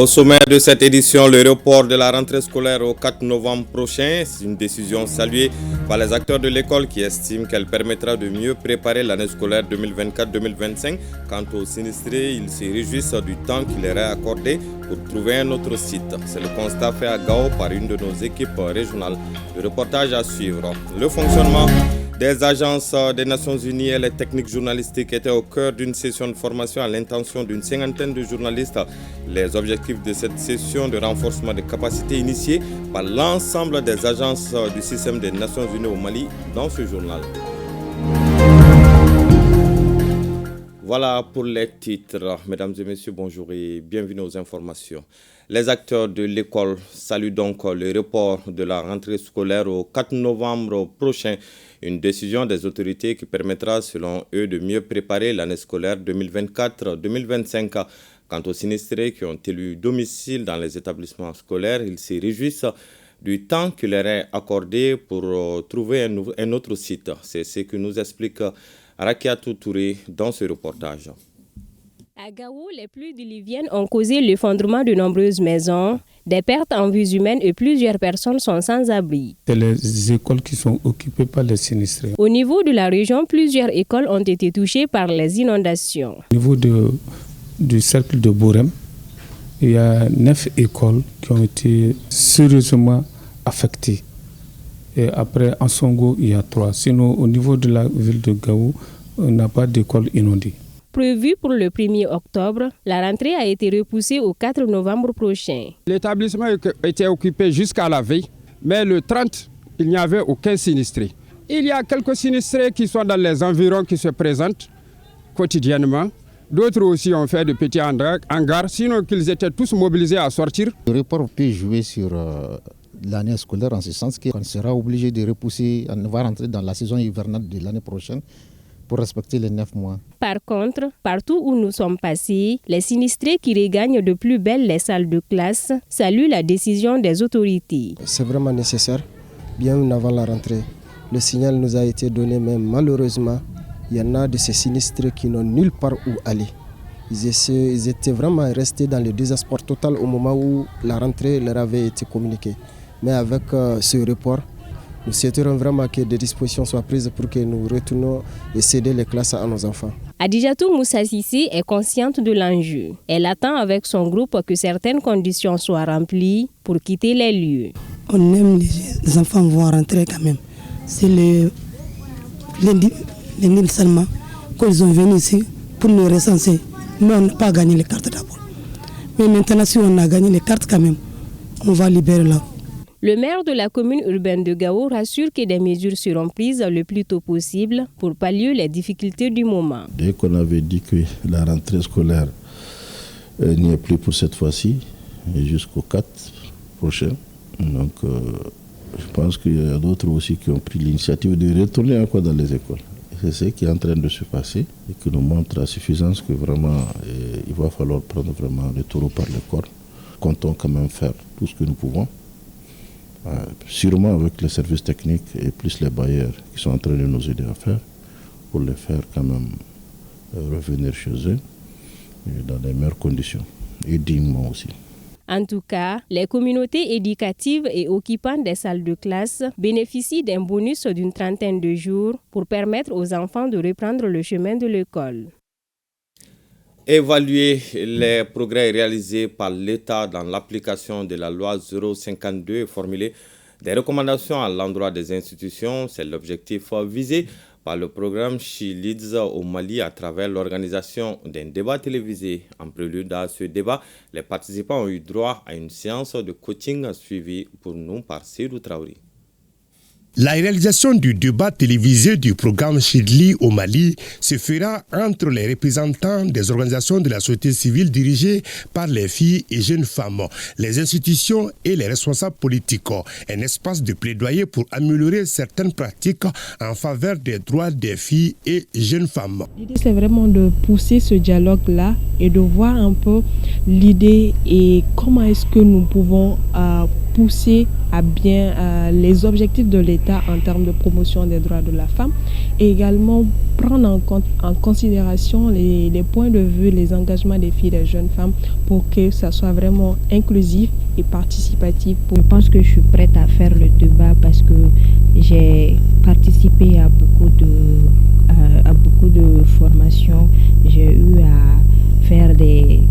Au sommet de cette édition, le report de la rentrée scolaire au 4 novembre prochain, c'est une décision saluée par les acteurs de l'école qui estiment qu'elle permettra de mieux préparer l'année scolaire 2024-2025. Quant aux sinistrés, ils se réjouissent du temps qui leur est accordé pour trouver un autre site. C'est le constat fait à Gao par une de nos équipes régionales. Le reportage à suivre. Le fonctionnement des agences des Nations Unies et les techniques journalistiques étaient au cœur d'une session de formation à l'intention d'une cinquantaine de journalistes. Les objectifs de cette session de renforcement des capacités initiés par l'ensemble des agences du système des Nations Unies au Mali dans ce journal. Voilà pour les titres. Mesdames et messieurs, bonjour et bienvenue aux informations. Les acteurs de l'école saluent donc le report de la rentrée scolaire au 4 novembre prochain. Une décision des autorités qui permettra, selon eux, de mieux préparer l'année scolaire 2024-2025. Quant aux sinistrés qui ont élu domicile dans les établissements scolaires, ils se réjouissent du temps qui leur est accordé pour trouver un autre site. C'est ce que nous explique Rakiatou Touré dans ce reportage. À Gao, les pluies diluviennes ont causé l'effondrement de nombreuses maisons, des pertes en vies humaines et plusieurs personnes sont sans abri. C'est les écoles qui sont occupées par les sinistrés. Au niveau de la région, plusieurs écoles ont été touchées par les inondations. Au niveau du cercle de Borem, il y a 9 écoles qui ont été sérieusement affectées. Et après, en Songo, il y a 3. Sinon, au niveau de la ville de Gao, on n'a pas d'école inondée. Prévue pour le 1er octobre, la rentrée a été repoussée au 4 novembre prochain. L'établissement était occupé jusqu'à la veille, mais le 30, il n'y avait aucun sinistré. Il y a quelques sinistrés qui sont dans les environs qui se présentent quotidiennement. D'autres aussi ont fait de petits hangars, sinon qu'ils étaient tous mobilisés à sortir. Le report peut jouer sur l'année scolaire en ce sens qu'on sera obligé de repousser, on va rentrer dans la saison hivernale de l'année prochaine pour respecter les 9 mois. Par contre, partout où nous sommes passés, les sinistrés qui regagnent de plus belle les salles de classe saluent la décision des autorités. C'est vraiment nécessaire, bien avant la rentrée. Le signal nous a été donné, mais malheureusement, il y en a de ces sinistrés qui n'ont nulle part où aller. Ils étaient vraiment restés dans le désespoir total au moment où la rentrée leur avait été communiquée. Mais avec ce report, nous souhaiterons vraiment que des dispositions soient prises pour que nous retournions et céder les classes à nos enfants. Adijatou Moussa Sissi est consciente de l'enjeu. Elle attend avec son groupe que certaines conditions soient remplies pour quitter les lieux. On aime les enfants vont rentrer quand même. C'est les Nil seulement qu'ils ont venu ici pour nous recenser. Mais on n'a pas gagné les cartes d'abord. Mais maintenant, si on a gagné les cartes quand même, on va libérer là. Le maire de la commune urbaine de Gao rassure que des mesures seront prises le plus tôt possible pour pallier les difficultés du moment. Dès qu'on avait dit que la rentrée scolaire n'y est plus pour cette fois-ci, et jusqu'au 4 prochain, donc je pense qu'il y a d'autres aussi qui ont pris l'initiative de retourner encore dans les écoles. C'est ce qui est en train de se passer et qui nous montre à suffisance que vraiment il va falloir prendre vraiment le taureau par le corps. Comptons quand même faire tout ce que nous pouvons. Sûrement avec les services techniques et plus les bailleurs qui sont en train de nous aider à faire pour les faire quand même revenir chez eux dans les meilleures conditions et dignement aussi. En tout cas, les communautés éducatives et occupants des salles de classe bénéficient d'un bonus d'une 30aine de jours pour permettre aux enfants de reprendre le chemin de l'école. Évaluer les progrès réalisés par l'État dans l'application de la loi 052 et formuler des recommandations à l'endroit des institutions, c'est l'objectif visé par le programme She Leads au Mali à travers l'organisation d'un débat télévisé. En prélude à ce débat, les participants ont eu droit à une séance de coaching suivie pour nous par Seydou Traoré. La réalisation du débat télévisé du programme Chidli au Mali se fera entre les représentants des organisations de la société civile dirigées par les filles et jeunes femmes, les institutions et les responsables politiques. Un espace de plaidoyer pour améliorer certaines pratiques en faveur des droits des filles et jeunes femmes. L'idée, c'est vraiment de pousser ce dialogue-là et de voir un peu l'idée et comment est-ce que nous pouvons pousser à bien les objectifs de l'État en termes de promotion des droits de la femme et également prendre en considération les points de vue, les engagements des filles et des jeunes femmes pour que ça soit vraiment inclusif et participatif. Je pense que je suis prête à faire le débat parce que j'ai participé à beaucoup de formations. J'ai eu à faire des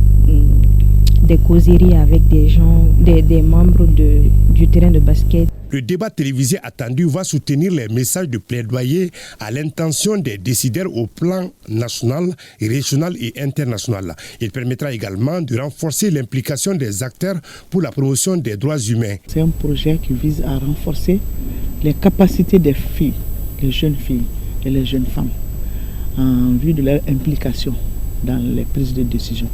causeries avec des gens, des membres du terrain de basket. Le débat télévisé attendu va soutenir les messages de plaidoyer à l'intention des décideurs au plan national, régional et international. Il permettra également de renforcer l'implication des acteurs pour la promotion des droits humains. C'est un projet qui vise à renforcer les capacités des filles, les jeunes filles et les jeunes femmes en vue de leur implication dans les prises de décision.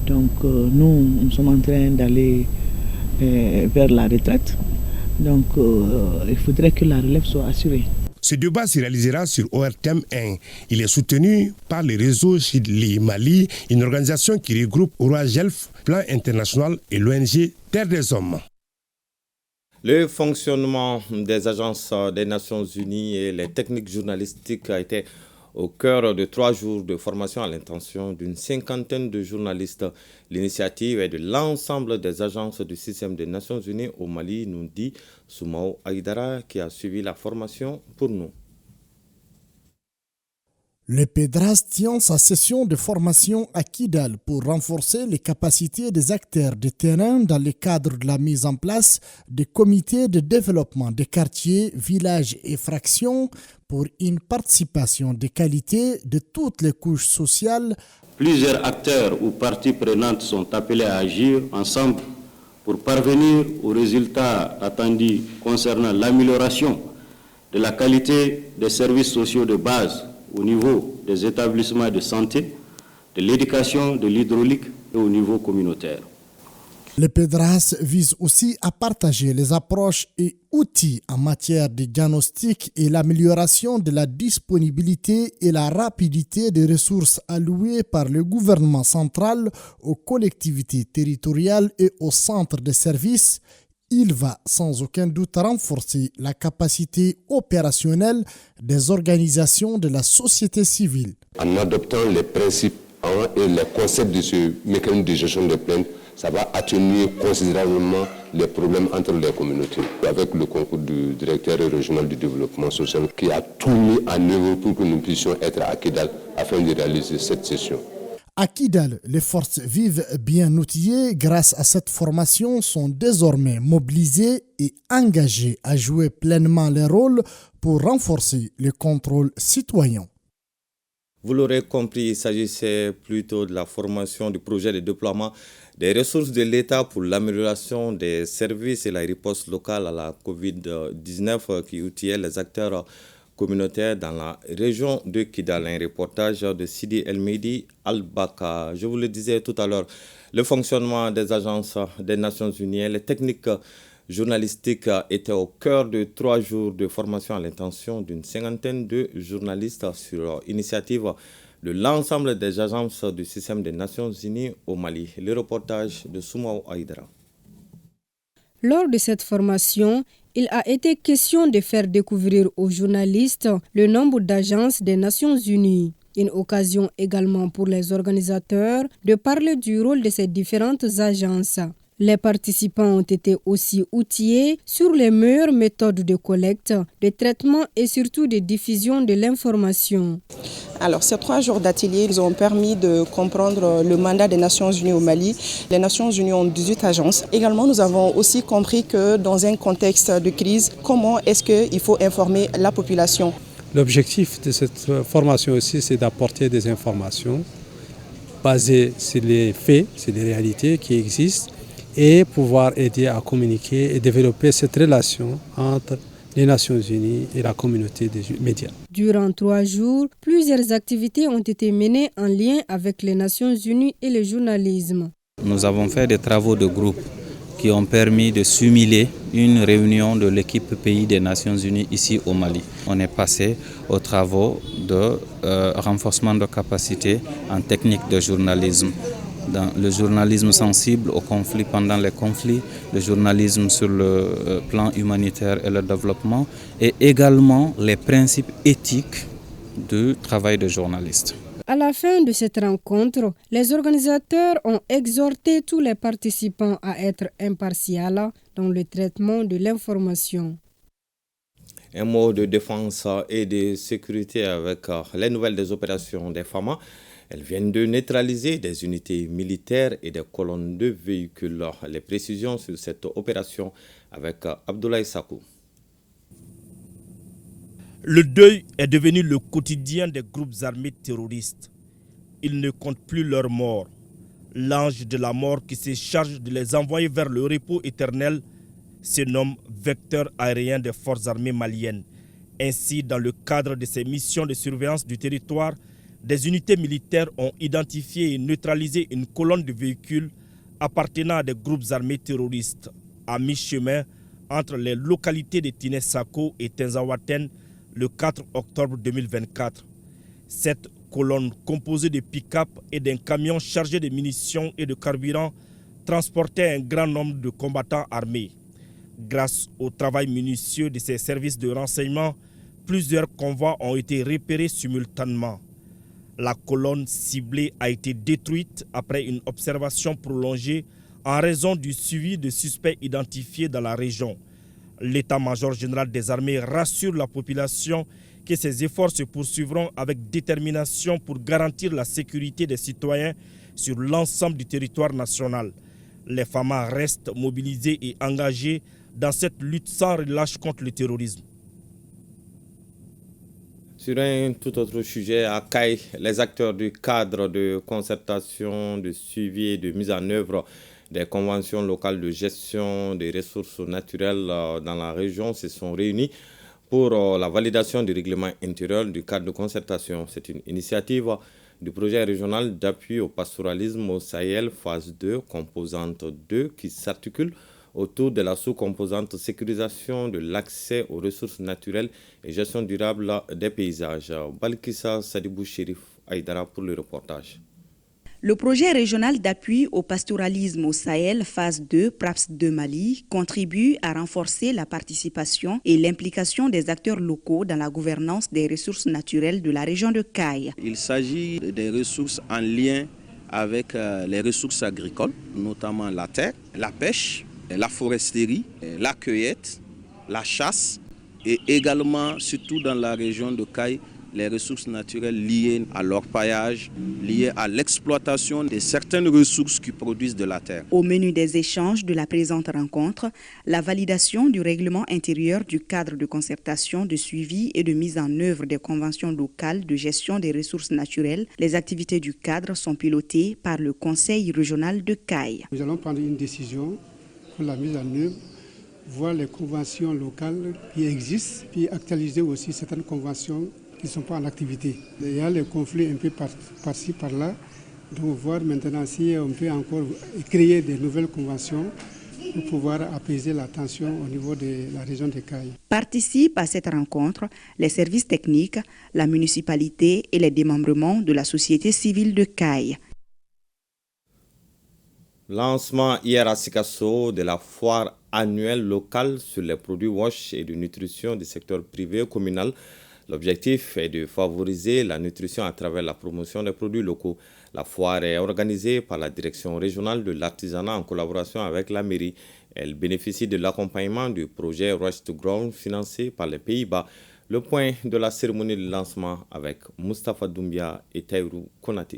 Donc nous sommes en train d'aller vers la retraite. Donc il faudrait que la relève soit assurée. Ce débat se réalisera sur ORTM 1. Il est soutenu par le réseau Chidli Mali, une organisation qui regroupe ORAGELF, Plan International et l'ONG Terre des Hommes. Le fonctionnement des agences des Nations Unies et les techniques journalistiques a été au cœur de 3 jours de formation à l'intention d'une 50aine de journalistes. L'initiative est de l'ensemble des agences du système des Nations Unies au Mali, nous dit Soumao Aïdara, qui a suivi la formation pour nous. Le PEDRAS tient sa session de formation à Kidal pour renforcer les capacités des acteurs de terrain dans le cadre de la mise en place des comités de développement des quartiers, villages et fractions pour une participation de qualité de toutes les couches sociales. Plusieurs acteurs ou parties prenantes sont appelés à agir ensemble pour parvenir aux résultats attendus concernant l'amélioration de la qualité des services sociaux de base au niveau des établissements de santé, de l'éducation, de l'hydraulique et au niveau communautaire. Le PEDRAS vise aussi à partager les approches et outils en matière de diagnostic et l'amélioration de la disponibilité et la rapidité des ressources allouées par le gouvernement central aux collectivités territoriales et aux centres de services. Il va sans aucun doute renforcer la capacité opérationnelle des organisations de la société civile. En adoptant les principes et les concepts de ce mécanisme de gestion des plaintes, ça va atténuer considérablement les problèmes entre les communautés. Avec le concours du directeur régional du développement social qui a tout mis en œuvre pour que nous puissions être à Kidal afin de réaliser cette session. À Kidal, les forces vives bien outillées grâce à cette formation sont désormais mobilisées et engagées à jouer pleinement leur rôle pour renforcer le contrôle citoyen. Vous l'aurez compris, il s'agissait plutôt de la formation du projet de déploiement des ressources de l'État pour l'amélioration des services et la riposte locale à la COVID-19 qui outillait les acteurs communautaire dans la région de Kidal. Un reportage de Sidi El-Mehdi Al-Baka. Je vous le disais tout à l'heure, le fonctionnement des agences des Nations Unies et les techniques journalistiques étaient au cœur de 3 jours de formation à l'intention d'une 50aine de journalistes sur initiative de l'ensemble des agences du système des Nations Unies au Mali. Le reportage de Soumao Aïdara. Lors de cette formation, il a été question de faire découvrir aux journalistes le nombre d'agences des Nations Unies. Une occasion également pour les organisateurs de parler du rôle de ces différentes agences. Les participants ont été aussi outillés sur les meilleures méthodes de collecte, de traitement et surtout de diffusion de l'information. Alors, ces 3 jours d'atelier, ils ont permis de comprendre le mandat des Nations Unies au Mali. Les Nations Unies ont 18 agences. Également, nous avons aussi compris que dans un contexte de crise, comment est-ce qu'il faut informer la population. L'objectif de cette formation aussi, c'est d'apporter des informations basées sur les faits, sur les réalités qui existent et pouvoir aider à communiquer et développer cette relation entre les Nations Unies et la communauté des médias. Durant 3 jours, plusieurs activités ont été menées en lien avec les Nations Unies et le journalisme. Nous avons fait des travaux de groupe qui ont permis de simuler une réunion de l'équipe pays des Nations Unies ici au Mali. On est passé aux travaux de renforcement de capacité en technique de journalisme dans le journalisme sensible aux conflits pendant les conflits, le journalisme sur le plan humanitaire et le développement, et également les principes éthiques du travail de journaliste. À la fin de cette rencontre, les organisateurs ont exhorté tous les participants à être impartials dans le traitement de l'information. Un mot de défense et de sécurité avec les nouvelles des opérations des FAMA. Elles viennent de neutraliser des unités militaires et des colonnes de véhicules. Les précisions sur cette opération avec Abdoulaye Sakou. Le deuil est devenu le quotidien des groupes armés terroristes. Ils ne comptent plus leurs morts. L'ange de la mort qui se charge de les envoyer vers le repos éternel se nomme vecteur aérien des forces armées maliennes. Ainsi, dans le cadre de ces missions de surveillance du territoire, des unités militaires ont identifié et neutralisé une colonne de véhicules appartenant à des groupes armés terroristes à mi-chemin entre les localités de Tinès-Sako et Tenzawaten le 4 octobre 2024. Cette colonne composée de pick-up et d'un camion chargé de munitions et de carburant transportait un grand nombre de combattants armés. Grâce au travail minutieux de ces services de renseignement, plusieurs convois ont été repérés simultanément. La colonne ciblée a été détruite après une observation prolongée en raison du suivi de suspects identifiés dans la région. L'état-major général des armées rassure la population que ces efforts se poursuivront avec détermination pour garantir la sécurité des citoyens sur l'ensemble du territoire national. Les FAMA restent mobilisés et engagés dans cette lutte sans relâche contre le terrorisme. Sur un tout autre sujet, à Caille, les acteurs du cadre de concertation, de suivi et de mise en œuvre des conventions locales de gestion des ressources naturelles dans la région se sont réunis pour la validation du règlement intérieur du cadre de concertation. C'est une initiative du projet régional d'appui au pastoralisme au Sahel, phase 2, composante 2, qui s'articule autour de la sous-composante sécurisation de l'accès aux ressources naturelles et gestion durable des paysages. Balkissa Sadibou Chérif Aïdara pour le reportage. Le projet régional d'appui au pastoralisme au Sahel, phase 2, PRAPS 2 Mali, contribue à renforcer la participation et l'implication des acteurs locaux dans la gouvernance des ressources naturelles de la région de Caille. Il s'agit des ressources en lien avec les ressources agricoles, notamment la terre, la pêche, la foresterie, la cueillette, la chasse et également, surtout dans la région de Caille, les ressources naturelles liées à l'orpaillage, liées à l'exploitation de certaines ressources qui produisent de la terre. Au menu des échanges de la présente rencontre, la validation du règlement intérieur du cadre de concertation, de suivi et de mise en œuvre des conventions locales de gestion des ressources naturelles. Les activités du cadre sont pilotées par le Conseil régional de Caille. Nous allons prendre une décision pour la mise en œuvre, voir les conventions locales qui existent, puis actualiser aussi certaines conventions qui ne sont pas en activité. Il y a les conflits un peu par-ci, par-là. Donc voir maintenant si on peut encore créer des nouvelles conventions pour pouvoir apaiser la tension au niveau de la région de Caille. Participent à cette rencontre les services techniques, la municipalité et les démembrements de la société civile de Caille. Lancement hier à Sikasso de la foire annuelle locale sur les produits wash et de nutrition du secteur privé communal. L'objectif est de favoriser la nutrition à travers la promotion des produits locaux. La foire est organisée par la direction régionale de l'artisanat en collaboration avec la mairie. Elle bénéficie de l'accompagnement du projet Rush to Ground financé par les Pays-Bas. Le point de la cérémonie de lancement avec Moustapha Doumbia et Taïrou Konate.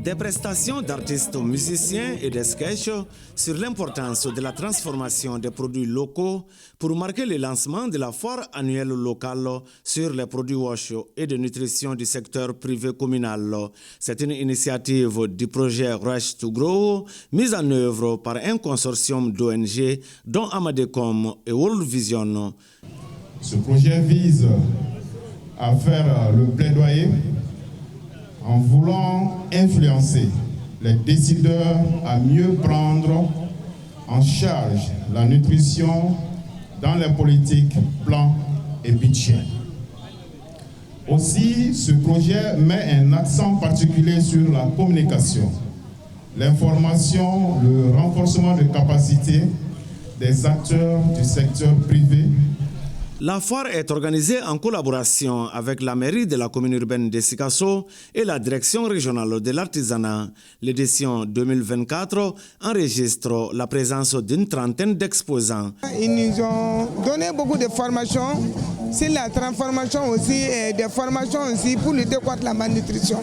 Des prestations d'artistes musiciens et des sketchs sur l'importance de la transformation des produits locaux pour marquer le lancement de la foire annuelle locale sur les produits wash et de nutrition du secteur privé communal. C'est une initiative du projet Rush to Grow, mise en œuvre par un consortium d'ONG dont Amadecom et World Vision. Ce projet vise à faire le plaidoyer en voulant influencer les décideurs à mieux prendre en charge la nutrition dans les politiques, plans et budgets. Aussi, ce projet met un accent particulier sur la communication l'information, le renforcement des capacités des acteurs du secteur privé. La foire est organisée en collaboration avec la mairie de la commune urbaine de Sikasso et la direction régionale de l'artisanat. L'édition 2024 enregistre la présence d'une trentaine d'exposants. Ils nous ont donné beaucoup de formations sur la transformation aussi et des formations aussi pour lutter contre la malnutrition.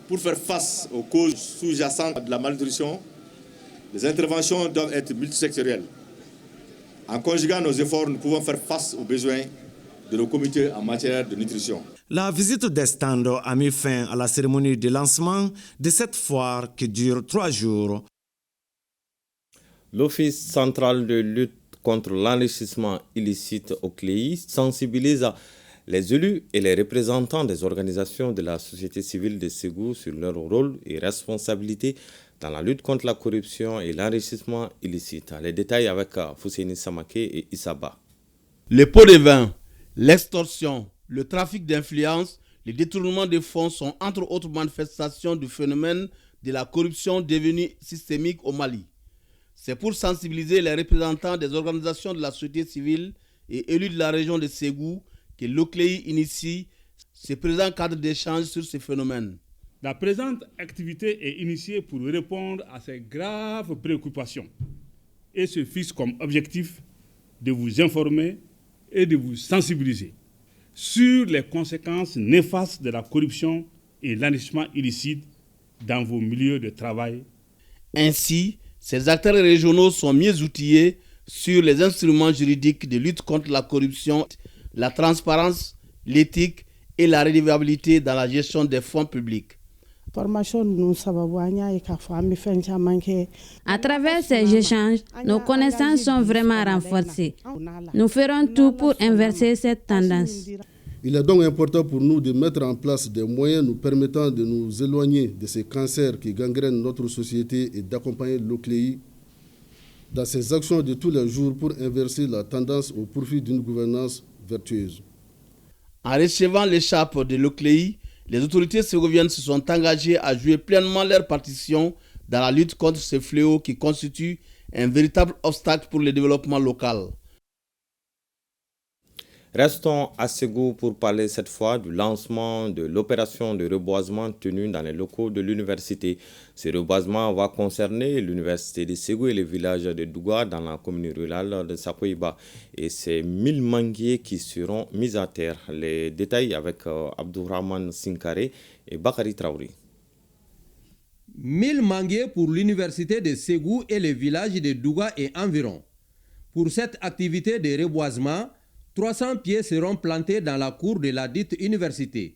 Pour faire face aux causes sous-jacentes de la malnutrition, les interventions doivent être multisectorielles. En conjuguant nos efforts, nous pouvons faire face aux besoins de nos comités en matière de nutrition. La visite des stands a mis fin à la cérémonie de lancement de cette foire qui dure 3 jours. L'Office central de lutte contre l'enrichissement illicite au CLEI sensibilise les élus et les représentants des organisations de la société civile de Ségou sur leur rôle et responsabilité dans la lutte contre la corruption et l'enrichissement illicite. Les détails avec Fousseini Samake et Issaba. Le pot de vin, l'extorsion, le trafic d'influence, le détournement de fonds sont entre autres manifestations du phénomène de la corruption devenue systémique au Mali. C'est pour sensibiliser les représentants des organisations de la société civile et élus de la région de Ségou que l'OCLEI initie ce présent cadre d'échange sur ces phénomènes. La présente activité est initiée pour répondre à ces graves préoccupations et se fixe comme objectif de vous informer et de vous sensibiliser sur les conséquences néfastes de la corruption et l'enrichissement illicite dans vos milieux de travail. Ainsi, ces acteurs régionaux sont mieux outillés sur les instruments juridiques de lutte contre la corruption, la transparence, l'éthique et la redevabilité dans la gestion des fonds publics. À travers ces échanges, nos connaissances sont vraiment renforcées. Nous ferons tout pour inverser cette tendance. Il est donc important pour nous de mettre en place des moyens nous permettant de nous éloigner de ces cancers qui gangrènent notre société et d'accompagner l'OCLEI dans ses actions de tous les jours pour inverser la tendance au profit d'une gouvernance vertueuse. En recevant l'écharpe de l'OCLEI, les autorités ségoviennes se sont engagées à jouer pleinement leur partition dans la lutte contre ce fléau qui constitue un véritable obstacle pour le développement local. Restons à Ségou pour parler cette fois du lancement de l'opération de reboisement tenue dans les locaux de l'université. Ce reboisement va concerner l'université de Ségou et le village de Douga dans la commune rurale de Sakoiba. Et c'est 1000 manguiers qui seront mis à terre. Les détails avec Abdourahman Sinkare et Bakari Traoré. 1000 manguiers pour l'université de Ségou et le village de Douga et environ. Pour cette activité de reboisement, 300 pieds seront plantés dans la cour de la dite université.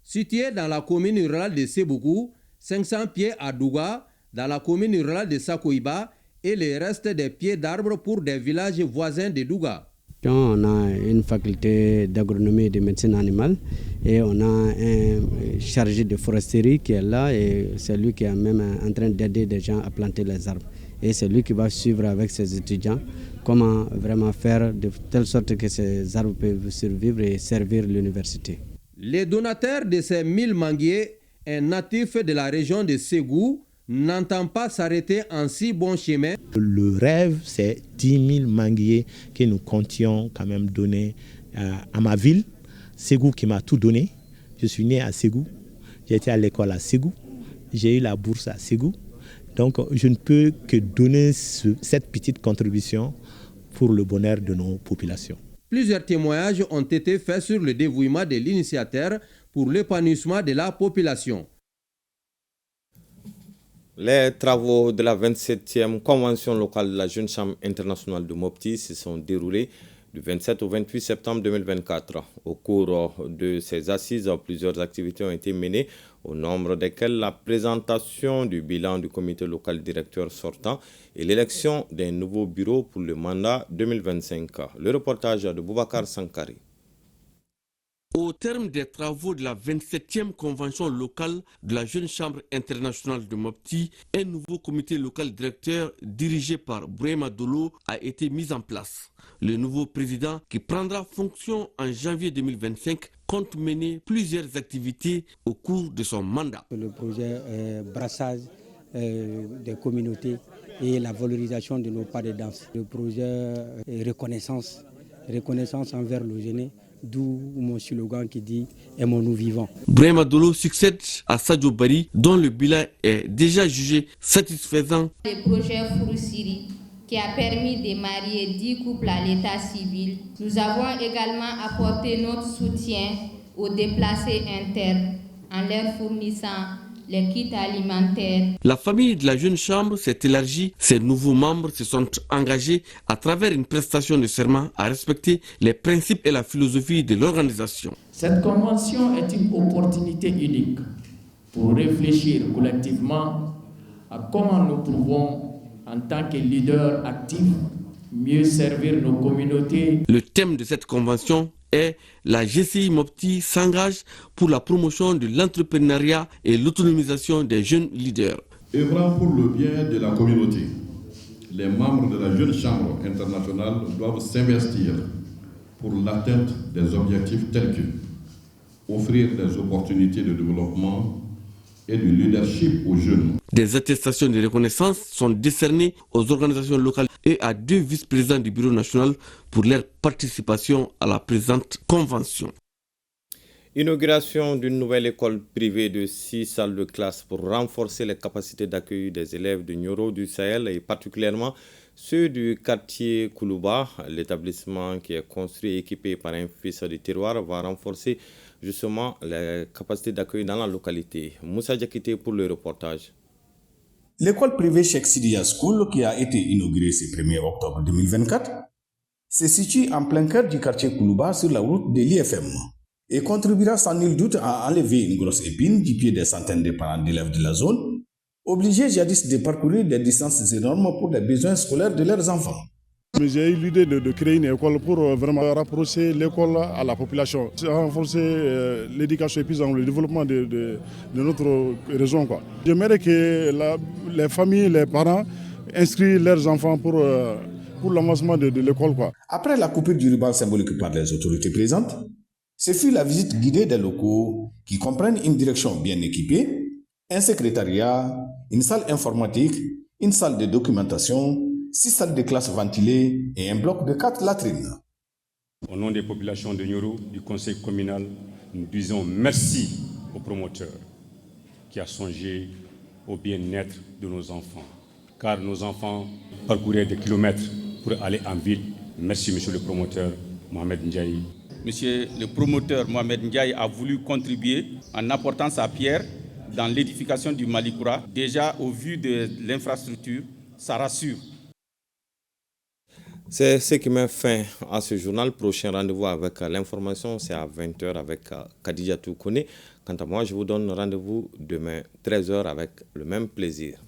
Située dans la commune rurale de Seboukou, 500 pieds à Douga, dans la commune rurale de Sakoiba, et le reste des pieds d'arbres pour des villages voisins de Douga. On a une faculté d'agronomie et de médecine animale et on a un chargé de foresterie qui est là et c'est lui qui est même en train d'aider des gens à planter les arbres. Et c'est lui qui va suivre avec ses étudiants comment vraiment faire de telle sorte que ces arbres peuvent survivre et servir l'université. Les donateurs de ces 1000 manguiers, un natif de la région de Ségou, n'entend pas s'arrêter en si bon chemin. Le rêve, c'est 10 000 manguiers que nous comptions quand même donner à ma ville, Ségou qui m'a tout donné. Je suis né à Ségou, j'ai été à l'école à Ségou, j'ai eu la bourse à Ségou. Donc je ne peux que donner cette petite contribution pour le bonheur de nos populations. Plusieurs témoignages ont été faits sur le dévouement de l'initiateur pour l'épanouissement de la population. Les travaux de la 27e convention locale de la Jeune Chambre internationale de Mopti se sont déroulés du 27 au 28 septembre 2024. Au cours de ces assises, plusieurs activités ont été menées, au nombre desquelles la présentation du bilan du comité local directeur sortant et l'élection d'un nouveau bureau pour le mandat 2025. Le reportage de Boubacar Sankari. Au terme des travaux de la 27e convention locale de la Jeune Chambre internationale de Mopti, un nouveau comité local directeur dirigé par Brema Dolo a été mis en place. Le nouveau président, qui prendra fonction en janvier 2025, compte mener plusieurs activités au cours de son mandat. Le projet brassage des communautés et la valorisation de nos pas de danse. Le projet reconnaissance envers le jeune, d'où mon slogan qui dit « Aimons-nous vivants ». Brahima Dolo succède à Sadio Bari, dont le bilan est déjà jugé satisfaisant. Le projet Fouroussiri, qui a permis de marier 10 couples à l'état civil. Nous avons également apporté notre soutien aux déplacés internes en leur fournissant les kits alimentaires. La famille de la jeune chambre s'est élargie. Ses nouveaux membres se sont engagés à travers une prestation de serment à respecter les principes et la philosophie de l'organisation. Cette convention est une opportunité unique pour réfléchir collectivement à comment nous pouvons, en tant que leader actif, mieux servir nos communautés. Le thème de cette convention est la GCI Mopti s'engage pour la promotion de l'entrepreneuriat et l'autonomisation des jeunes leaders. Œuvrant pour le bien de la communauté, les membres de la Jeune Chambre internationale doivent s'investir pour l'atteinte des objectifs tels que offrir des opportunités de développement et du leadership aux jeunes. Des attestations de reconnaissance sont décernées aux organisations locales et à 2 vice-présidents du Bureau national pour leur participation à la présente convention. Inauguration d'une nouvelle école privée de 6 salles de classe pour renforcer les capacités d'accueil des élèves de Nioro du Sahel et particulièrement ceux du quartier Koulouba. L'établissement qui est construit et équipé par un fils de terroir va renforcer justement les capacités d'accueil dans la localité. Moussa Diakité pour le reportage. L'école privée Cheikh Sidiya School, qui a été inaugurée ce 1er octobre 2024, se situe en plein cœur du quartier Koulouba sur la route de l'IFM et contribuera sans nul doute à enlever une grosse épine du pied des centaines de parents d'élèves de la zone, obligés jadis de parcourir des distances énormes pour les besoins scolaires de leurs enfants. J'ai eu l'idée de créer une école pour vraiment rapprocher l'école à la population, renforcer l'éducation et puis le développement de notre région. J'aimerais que les familles, les parents inscrivent leurs enfants pour l'avancement de l'école. Après la coupure du ruban symbolique par les autorités présentes, ce fut la visite guidée des locaux qui comprennent une direction bien équipée, un secrétariat, une salle informatique, une salle de documentation, 6 salles de classe ventilées et un bloc de 4 latrines. Au nom des populations de Nioro, du conseil communal, nous disons merci au promoteur qui a songé au bien-être de nos enfants. Car nos enfants parcouraient des kilomètres pour aller en ville. Merci monsieur le promoteur Mohamed Ndiaye. Monsieur le promoteur Mohamed Ndiaye a voulu contribuer en apportant sa pierre dans l'édification du Malikoura. Déjà au vu de l'infrastructure, ça rassure. C'est ce qui met fin à ce journal. Prochain rendez-vous avec l'information, c'est à 20h avec Khadija Toukone. Quant à moi, je vous donne rendez-vous demain 13h avec le même plaisir.